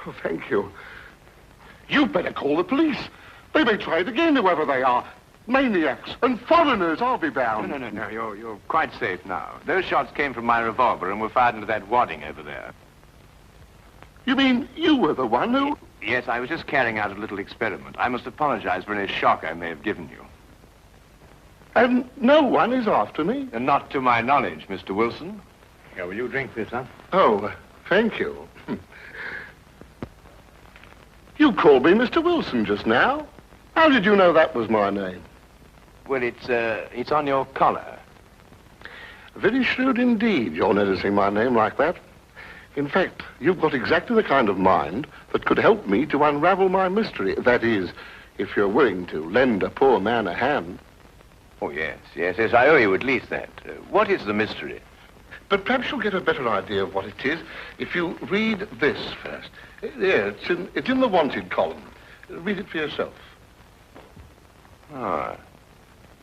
Oh, thank you. You better call the police. They may try it again, whoever they are. Maniacs and foreigners, I'll be bound. No. You're quite safe now. Those shots came from my revolver and were fired into that wadding over there. You mean you were the one who... Yes, I was just carrying out a little experiment. I must apologize for any shock I may have given you. And no one is after me? And not to my knowledge, Mr. Wilson. Here, will you drink this, huh? Oh, thank you. You called me Mr. Wilson just now. How did you know that was my name? Well, it's on your collar. Very shrewd indeed, you're noticing my name like that. In fact, you've got exactly the kind of mind that could help me to unravel my mystery. That is, if you're willing to lend a poor man a hand. Oh, yes, I owe you at least that. What is the mystery? But perhaps you'll get a better idea of what it is if you read this first. Yeah, it's in the wanted column. Read it for yourself. To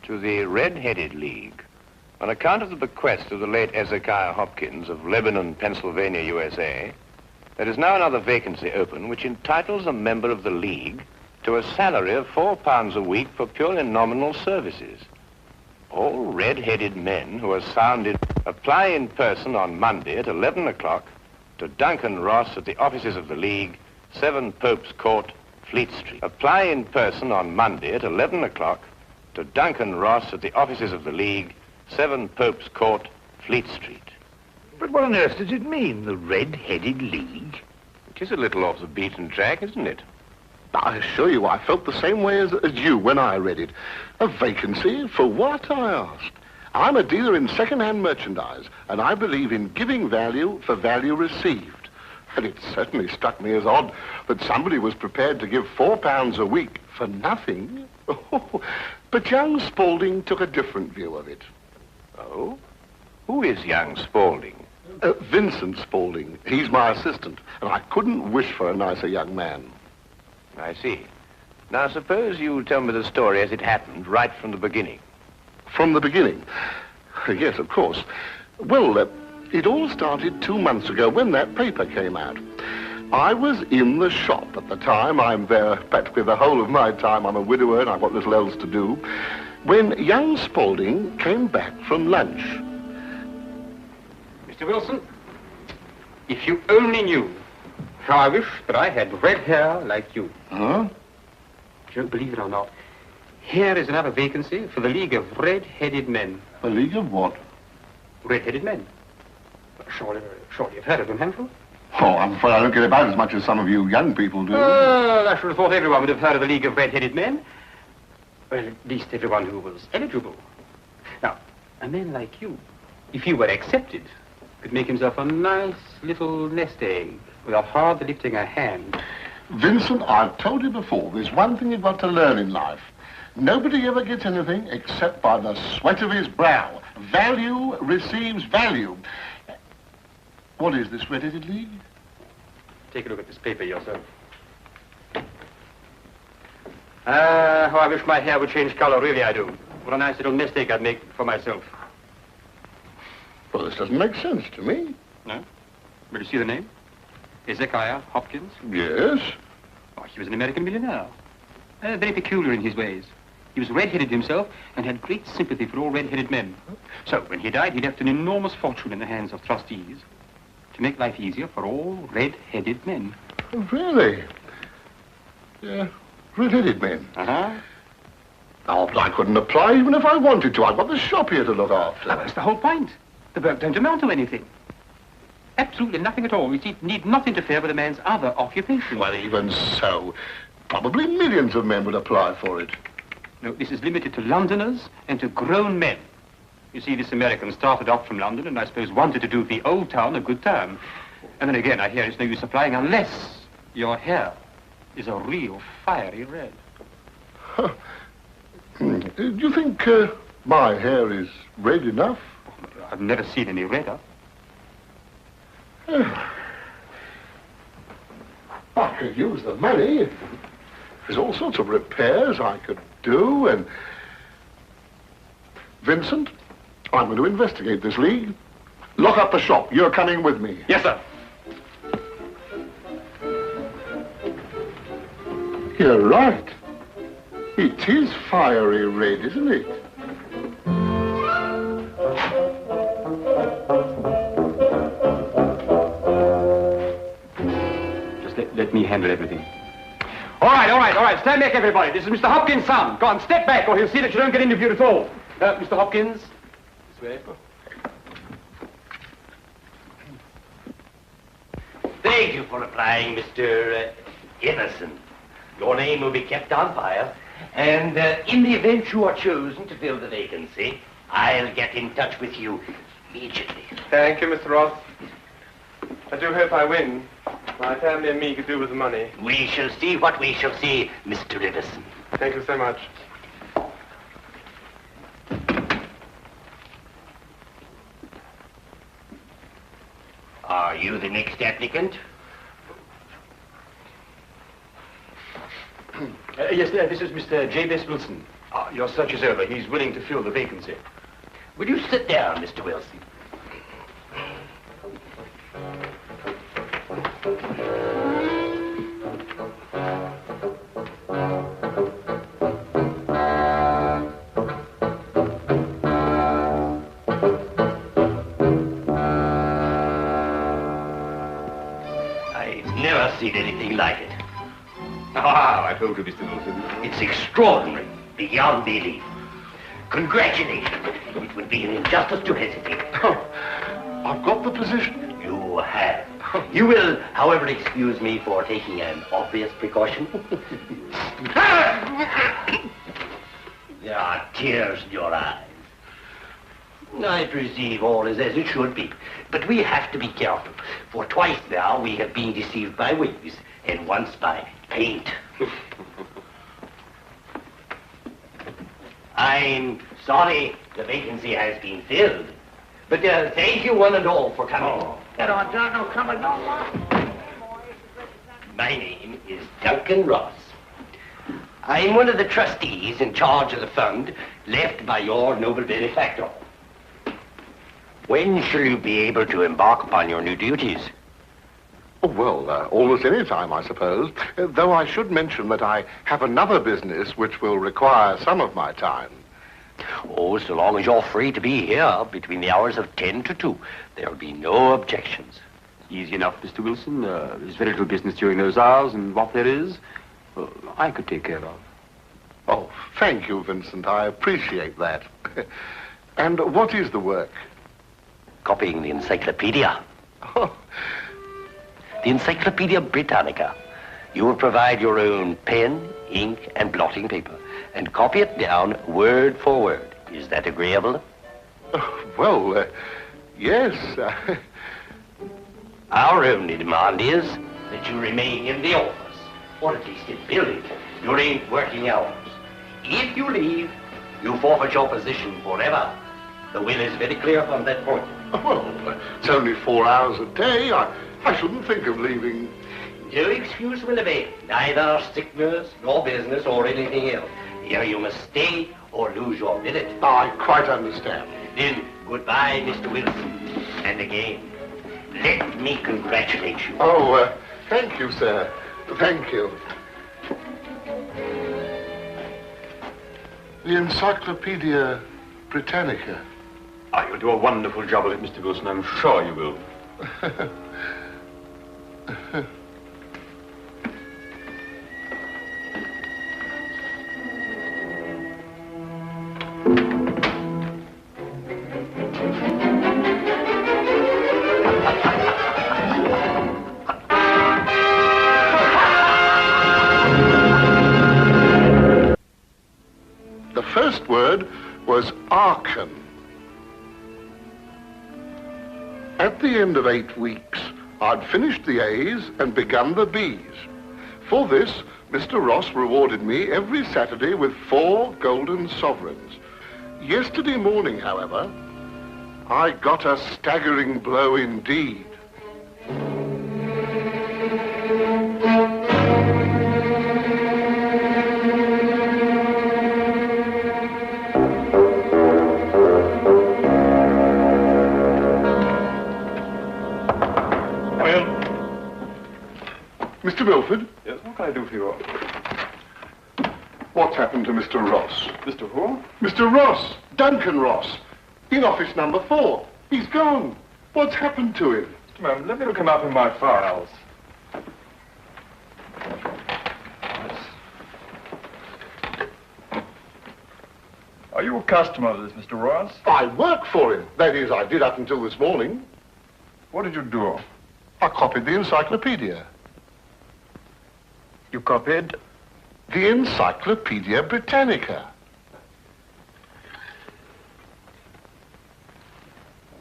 the Red-Headed League. On account of the bequest of the late Ezekiah Hopkins of Lebanon, Pennsylvania, USA, there is now another vacancy open which entitles a member of the League to a salary of £4 a week for purely nominal services. All red-headed men who are sound in... Apply in person on Monday at 11 o'clock to Duncan Ross at the offices of the League, 7 Pope's Court, Fleet Street. Apply in person on Monday at 11 o'clock to Duncan Ross at the offices of the League, 7 Pope's Court, Fleet Street. But what on earth does it mean, the Red-Headed League? It is a little off the beaten track, isn't it? I assure you, I felt the same way as you when I read it. A vacancy for what, I asked. I'm a dealer in second-hand merchandise, and I believe in giving value for value received. And it certainly struck me as odd that somebody was prepared to give £4 a week for nothing. But young Spaulding took a different view of it. Oh? Who is young Spaulding? Vincent Spaulding. He's my assistant, and I couldn't wish for a nicer young man. I see. Now, suppose you tell me the story as it happened, right from the beginning. From the beginning? Yes, of course. Well, it all started 2 months ago when that paper came out. I was in the shop at the time. I'm there practically the whole of my time. I'm a widower and I've got little else to do. When young Spaulding came back from lunch. Mr. Wilson, if you only knew how I wish that I had red hair like you. Huh? Don't believe it or not. Here is another vacancy for the League of Red-Headed Men. A league of what? Red-Headed Men. Surely you've heard of them, haven't you? Oh, I'm afraid I don't get about as much as some of you young people do. I should have thought everyone would have heard of the League of Red-Headed Men. Well, at least everyone who was eligible. Now, a man like you, if he were accepted, could make himself a nice little nest egg without hardly lifting a hand. Vincent, I've told you before, there's one thing you've got to learn in life. Nobody ever gets anything except by the sweat of his brow. Value receives value. What is this Red-Headed League? Take a look at this paper yourself. How I wish my hair would change color, really I do. What a nice little nest egg I'd make for myself. Well, this doesn't make sense to me. No? But you see the name? Ezekiah Hopkins? Yes. Oh, he was an American millionaire. Very peculiar in his ways. He was red-headed himself and had great sympathy for all red-headed men. So when he died, he left an enormous fortune in the hands of trustees to make life easier for all red-headed men. Oh, really? Yeah, red-headed men. Uh-huh. Oh, but I couldn't apply even if I wanted to. I've got the shop here to look after. That's the whole point. The work don't amount to anything. Absolutely nothing at all. It need not interfere with a man's other occupation. Well, even so, probably millions of men would apply for it. No, this is limited to Londoners and to grown men. You see, this American started off from London and I suppose wanted to do the old town a good turn. And then again, I hear it's no use applying unless your hair is a real fiery red. Huh. Do you think my hair is red enough? I've never seen any redder. I could use the money. There's all sorts of repairs I could do, and... Vincent, I'm going to investigate this league. Lock up the shop. You're coming with me. Yes, sir. You're right. It is fiery red, isn't it? Just let me handle everything. All right. Stand back, everybody. This is Mr. Hopkins' son. Go on, step back, or he'll see that you don't get interviewed at all. Mr. Hopkins. This way. Thank you for applying, Mr. Emerson. Your name will be kept on file, and in the event you are chosen to fill the vacancy, I'll get in touch with you immediately. Thank you, Mr. Ross. I do hope I win. My family and me could do with the money. We shall see what we shall see, Mr. Emerson. Thank you so much. Are you the next applicant? Yes, this is Mr. J.B.S. Wilson. Your search is over. He's willing to fill the vacancy. Will you sit down, Mr. Wilson? I've never seen anything like it. I told you, Mr. Wilson. It's extraordinary, beyond belief. Congratulations. It would be an injustice to hesitate. I've got the position. You have. You will, however, excuse me for taking an obvious precaution. There are tears in your eyes. I perceive all is as it should be. But we have to be careful, for twice now we have been deceived by wigs, and once by paint. I'm sorry the vacancy has been filled, but thank you one and all for coming. My name is Duncan Ross. I'm one of the trustees in charge of the fund left by your noble benefactor. When shall you be able to embark upon your new duties? Oh, well, almost any time, I suppose. Though I should mention that I have another business which will require some of my time. Oh, so long as you're free to be here between the hours of 10 to 2, there'll be no objections. Easy enough, Mr. Wilson. There's very little business during those hours, and what there is, I could take care of. Oh, thank you, Vincent. I appreciate that. And what is the work? Copying the encyclopedia. Oh, The Encyclopedia Britannica. You will provide your own pen, ink, and blotting paper, and copy it down word for word. Is that agreeable? well, yes. Our only demand is that you remain in the office, or at least in building, during working hours. If you leave, you forfeit your position forever. The will is very clear on that point. Well, it's only 4 hours a day. I shouldn't think of leaving. No excuse will avail, neither sickness, nor business, or anything else. Here you must stay or lose your billet. I quite understand. Then, goodbye, Mr. Wilson. And again, let me congratulate you. Oh, thank you, sir. Thank you. The Encyclopedia Britannica. You'll do a wonderful job of it, Mr. Wilson. I'm sure you will. The first word was Arkan. At the end of 8 weeks, I'd finished the A's and begun the B's. For this, Mr. Ross rewarded me every Saturday with 4 golden sovereigns. Yesterday morning, however, I got a staggering blow indeed. Mr. Milford? Yes, what can I do for you? What's happened to Mr. Ross? Mr. Who? Mr. Ross! Duncan Ross! In office number 4. He's gone. What's happened to him? Ma'am, let me look him up in my files. Are you a customer of this, Mr. Ross? I work for him. That is, I did up until this morning. What did you do? I copied the encyclopedia. You copied? The Encyclopedia Britannica.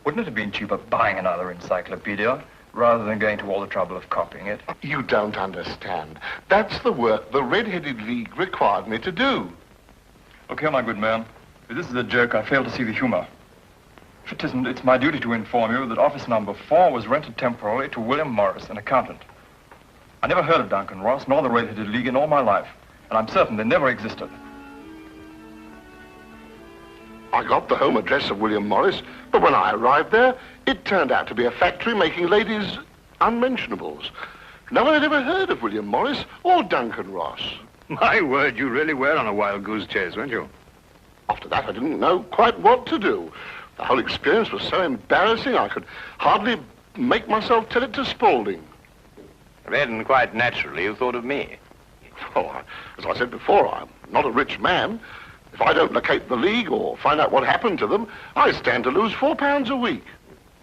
Wouldn't it have been cheaper buying another encyclopedia rather than going to all the trouble of copying it? You don't understand. That's the work the Red-Headed League required me to do. Look here, my good man. If this is a joke, I fail to see the humor. If it isn't, it's my duty to inform you that office number 4 was rented temporarily to William Morris, an accountant. I never heard of Duncan Ross, nor the Red-Headed League in all my life, and I'm certain they never existed. I got the home address of William Morris, but when I arrived there, it turned out to be a factory making ladies' unmentionables. No one had ever heard of William Morris or Duncan Ross. My word, you really were on a wild goose chase, weren't you? After that, I didn't know quite what to do. The whole experience was so embarrassing, I could hardly make myself tell it to Spaulding. Then, quite naturally, you thought of me. Well, as I said before, I'm not a rich man. If I don't locate the League or find out what happened to them, I stand to lose £4 a week.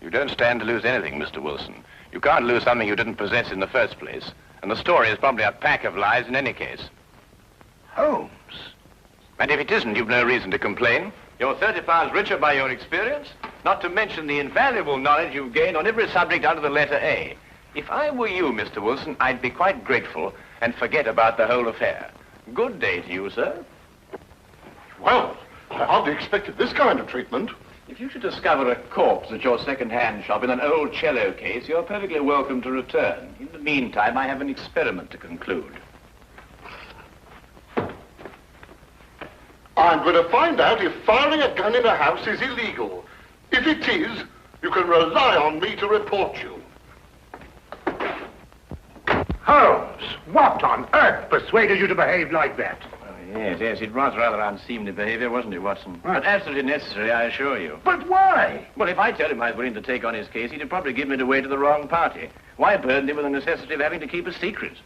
You don't stand to lose anything, Mr. Wilson. You can't lose something you didn't possess in the first place. And the story is probably a pack of lies in any case. Holmes. And if it isn't, you've no reason to complain. You're 30 pounds richer by your experience, not to mention the invaluable knowledge you've gained on every subject under the letter A. If I were you, Mr. Wilson, I'd be quite grateful and forget about the whole affair. Good day to you, sir. Well, I hardly expected this kind of treatment. If you should discover a corpse at your second-hand shop in an old cello case, you're perfectly welcome to return. In the meantime, I have an experiment to conclude. I'm going to find out if firing a gun in a house is illegal. If it is, you can rely on me to report you. Holmes, what on earth persuaded you to behave like that? Yes, it was rather unseemly behavior, wasn't it, Watson? Right. But absolutely necessary, I assure you. But why? Well, if I told him I was willing to take on his case, he'd probably give it away to the wrong party. Why burden him with the necessity of having to keep a secret?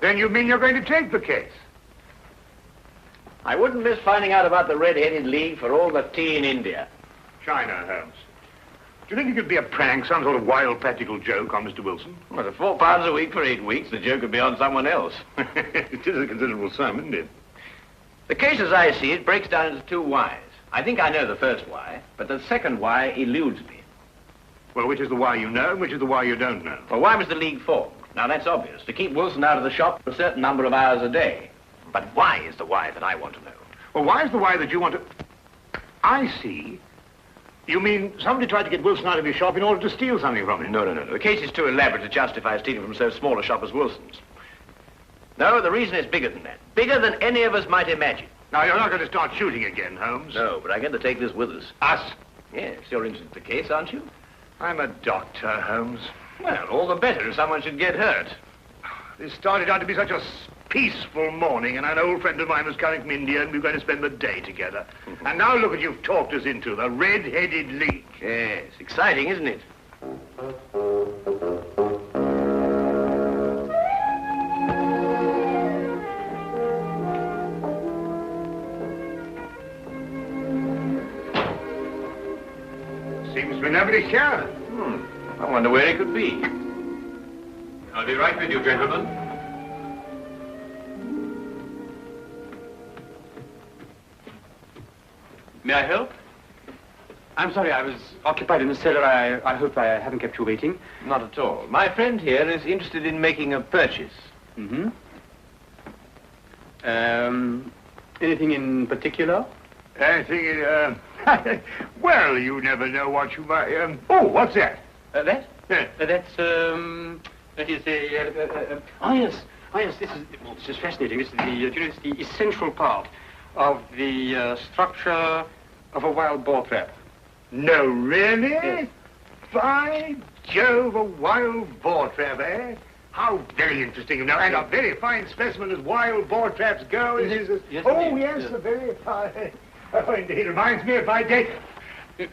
Then you mean you're going to take the case? I wouldn't miss finding out about the Red-Headed League for all the tea in India. China, Holmes. Do you think it could be a prank, some sort of wild practical joke on Mr. Wilson? Well, at £4 a week for 8 weeks, the joke would be on someone else. It is a considerable sum, isn't it? The case, as I see it, breaks down into 2 whys. I think I know the first why, but the second why eludes me. Well, which is the why you know and which is the why you don't know? Well, why was the League formed? Now, that's obvious. To keep Wilson out of the shop for a certain number of hours a day. But why is the why that I want to know? Well, why is the why that you want to... I see. You mean somebody tried to get Wilson out of his shop in order to steal something from him? No. The case is too elaborate to justify stealing from so small a shop as Wilson's. No, the reason is bigger than that. Bigger than any of us might imagine. Now, you're not going to start shooting again, Holmes. No, but I'm going to take this with us. Us? Yes, you're interested in the case, aren't you? I'm a doctor, Holmes. Well, all the better if someone should get hurt. This started out to be such a peaceful morning, and an old friend of mine was coming from India, and we were going to spend the day together. And now look what you've talked us into, the Red-Headed League. Yes, exciting, isn't it? Seems to be nobody here. I wonder where it could be. I'll be right with you, gentlemen. May I help? I'm sorry, I was occupied in the cellar. I hope I haven't kept you waiting. Not at all. My friend here is interested in making a purchase. Mm-hmm. Anything in particular? Anything in, well, you never know what you might, oh, what's that? That? Yeah. That is a, oh, yes, this is fascinating. This is it's the essential part of the structure of a wild boar trap. No, really? Yes. By Jove, a wild boar trap, eh? How very interesting, you know, and a very fine specimen as wild boar traps go. Yes, yes. a very fine. Oh, indeed, reminds me of my day.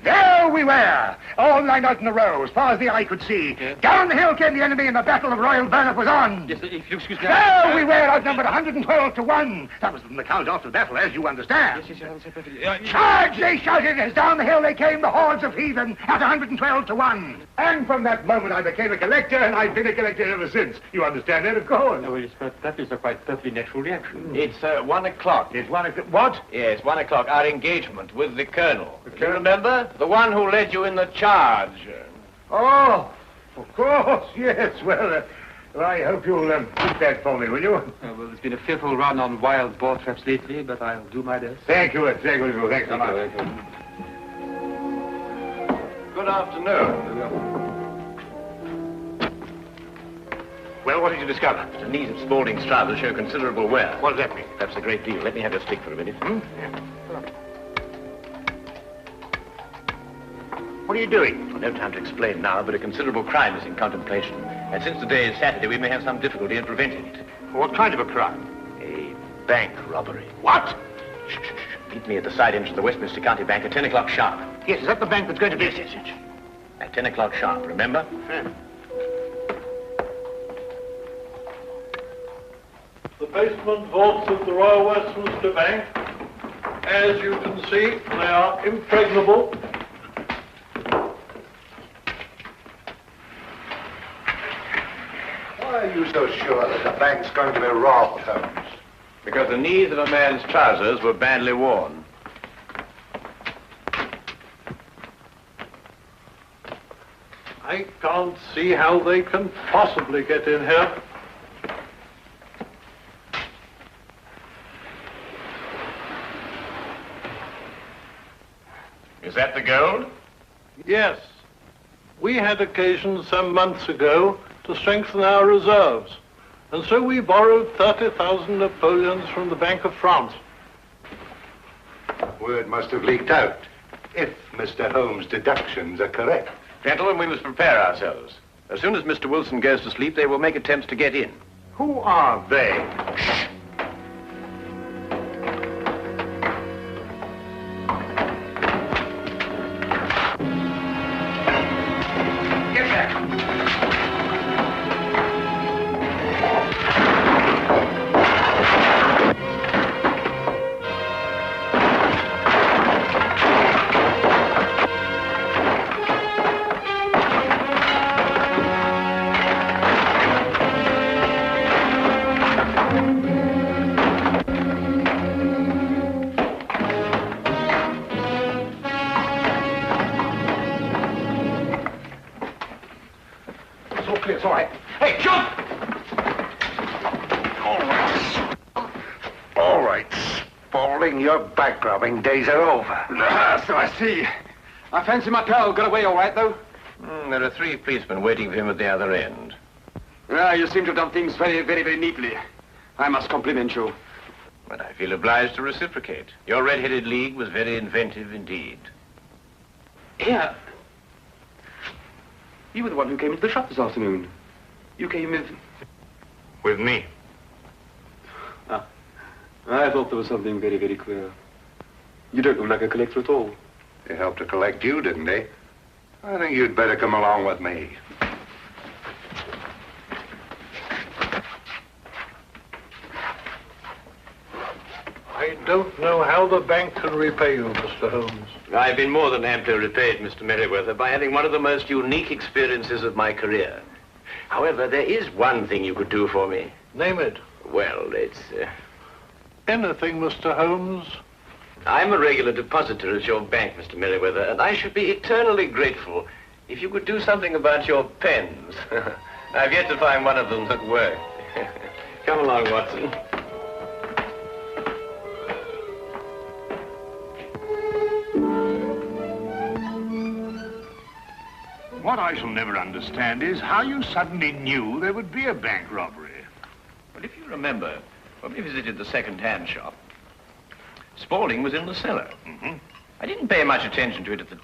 There we were, all lined out in a row, as far as the eye could see. Yes. Down the hill came the enemy, and the Battle of Royal Burnett was on. Yes, if you excuse me. There we were, outnumbered 112 to 1. That was from the count after the battle, as you understand. Yes, I understand perfectly. Charge, they shouted, as down the hill they came, the hordes of heathen, at 112 to 1. And from that moment I became a collector, and I've been a collector ever since. You understand that, of course. Oh, well, that is a quite perfectly natural reaction. It's 1 o'clock. It's 1 o'clock. What? Yes, 1 o'clock. Our engagement with the Colonel. Do you remember? The one who led you in the charge. Oh, of course, yes. Well, I hope you'll keep that for me, will you? Well, there's been a fearful run on wild boar traps lately, but I'll do my best. Thank you, thanks so much. Good afternoon. Well, what did you discover? The knees of Spaulding's trousers show considerable wear. What does that mean? That's a great deal. Let me have your stick for a minute. What are you doing? Well, no time to explain now, but a considerable crime is in contemplation. And since today is Saturday, we may have some difficulty in preventing it. What kind of a crime? A bank robbery. What? Shh, shh, shh. Meet me at the side entrance of the Westminster County Bank at 10 o'clock sharp. Yes, is that the bank that's going to be... Yes. At 10 o'clock sharp, remember? The basement vaults of the Royal Westminster Bank, as you can see, they are impregnable. Why are you so sure that the bank's going to be robbed, Holmes? Because the knees of a man's trousers were badly worn. I can't see how they can possibly get in here. Is that the gold? Yes. We had occasion some months ago to strengthen our reserves, and so we borrowed 30,000 Napoleons from the Bank of France. Word must have leaked out, if Mr. Holmes' deductions are correct. Gentlemen, we must prepare ourselves. As soon as Mr. Wilson goes to sleep, they will make attempts to get in. Who are they? Shh. It's all right. Hey, jump! All right, Spaulding, your bank robbing days are over. So I see. I fancy my pal got away all right, though. There are 3 policemen waiting for him at the other end. You seem to have done things very neatly. I must compliment you. But I feel obliged to reciprocate. Your red-headed league was very inventive indeed. Here. You were the one who came into the shop this afternoon. You came with... With me. Ah. I thought there was something very queer. You don't look like a collector at all. They helped to collect you, didn't they? I think you'd better come along with me. I don't know how the bank can repay you, Mr. Holmes. I've been more than amply repaid, Mr. Merriweather, by having one of the most unique experiences of my career. However, there is one thing you could do for me. Name it. Well, it's... Anything, Mr. Holmes. I'm a regular depositor at your bank, Mr. Merriweather, and I should be eternally grateful if you could do something about your pens. I've yet to find one of them that worked. Come along, Watson. What I shall never understand is how you suddenly knew there would be a bank robbery. Well, if you remember, when we visited the second-hand shop, Spaulding was in the cellar. I didn't pay much attention to it at the